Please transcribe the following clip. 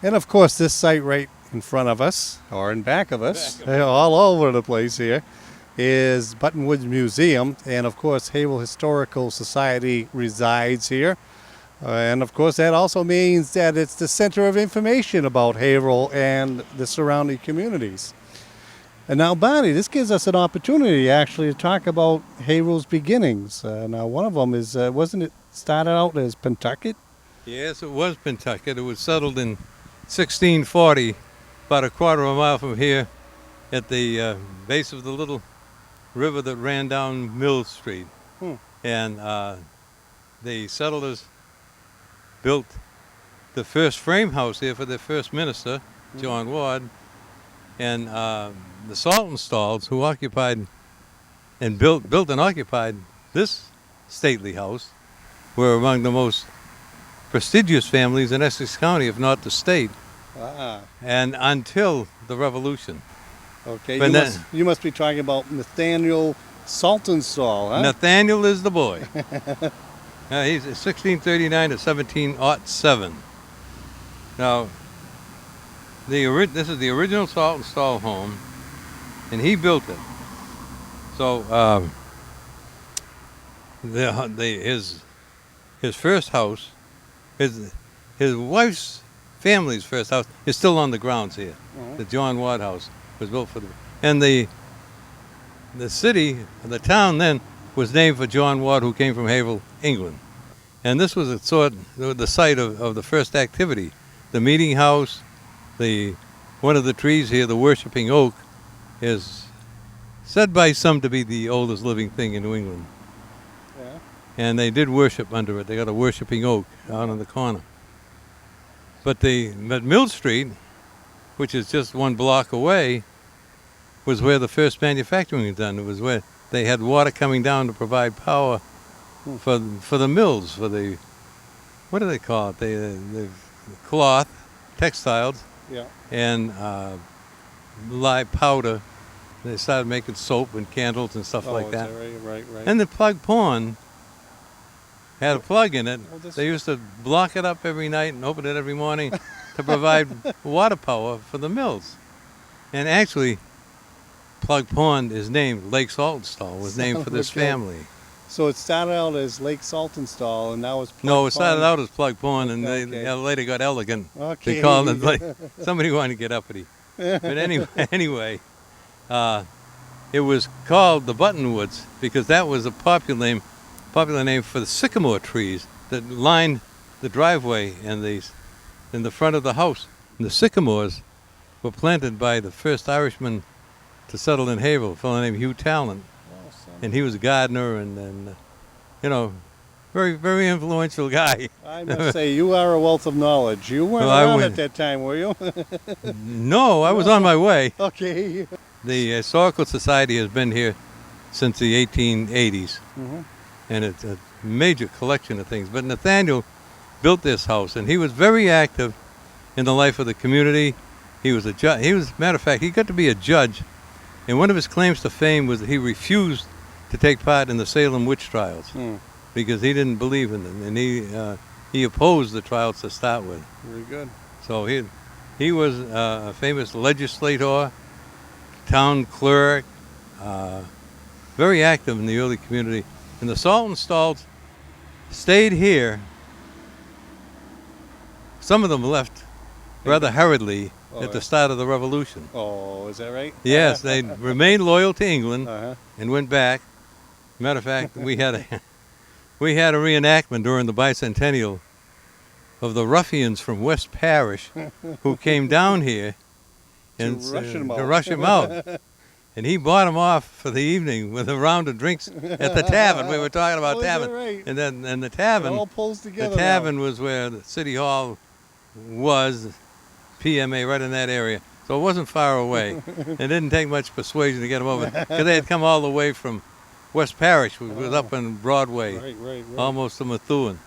And of course, this site right in front of us, or in back of us, all over the place here, is Buttonwoods Museum. And of course, Haverhill Historical Society resides here. And of course, that also means that it's the center of information about Haverhill and the surrounding communities. And now, Barney, this gives us an opportunity actually to talk about Haverhill's beginnings. Now, one of them is, wasn't it started out as Pentucket? Yes, it was Pentucket. It was settled in 1640, about a quarter of a mile from here, at the base of the little river that ran down Mill Street. And the settlers built the first frame house here for their first minister, John Ward, and the Saltonstalls, who occupied and built and occupied this stately house, were among the most prestigious families in Essex County, if not the state, and until the Revolution. Okay, you must be talking about Nathaniel Saltonstall, huh? Nathaniel is the boy. He's 1639 to 1707. Now, this is the original Saltonstall home, and he built it. So his first house, his wife's family's first house, is still on the grounds here. The John Ward house was built for and the city, the town then, was named for John Ward, who came from Haverhill, England. And this was the site of the first activity. The meeting house, one of the trees here, the worshipping oak, is said by some to be the oldest living thing in New England. Yeah. And they did worship under it. They got a worshipping oak out on the corner. But Mill Street, which is just one block away, was where the first manufacturing was done. It was where they had water coming down to provide power for the mills, for the, what do they call it? The cloth, textiles, and live powder. They started making soap and candles and stuff like that. Right. And the plug pond had a plug in it. They used to block it up every night and open it every morning to provide water power for the mills. And actually, Plug Pond is named, Lake Saltonstall was named for this family. So it started out as Lake Saltonstall, and now it's Plug Pond? No, it started out as Plug Pond, and they later got elegant. They called it, like, somebody wanted to get uppity. But anyway, it was called the Buttonwoods because that was a popular name for the sycamore trees that lined the driveway and in the front of the house. And the sycamores were planted by the first Irishman to settle in Haverhill, a fellow named Hugh Talent. And he was a gardener and very, very influential guy. I must say, you are a wealth of knowledge. You weren't around at that time, were you? No, I was on my way. Okay. The Historical Society has been here since the 1880s, and it's a major collection of things. But Nathaniel built this house, and he was very active in the life of the community. He was a judge. Matter of fact, he got to be a judge, and one of his claims to fame was that he refused to take part in the Salem witch trials because he didn't believe in them, and he opposed the trials to start with. Very good. So he was a famous legislator, town clerk, very active in the early community. And the Saltonstalls stayed here. Some of them left rather hurriedly at the start of the Revolution. Oh, is that right? Yes, they remained loyal to England and went back. Matter of fact, we had a reenactment during the bicentennial of the ruffians from West Parrish who came down here and to rush him out. And he bought him off for the evening with a round of drinks at the tavern. We were talking about tavern. Right? And the tavern, it all pulls together. The tavern was where the city hall was, PMA, right in that area. So it wasn't far away. It didn't take much persuasion to get him over, because they had come all the way from West Parrish, which was up on Broadway, right. almost to Methuen.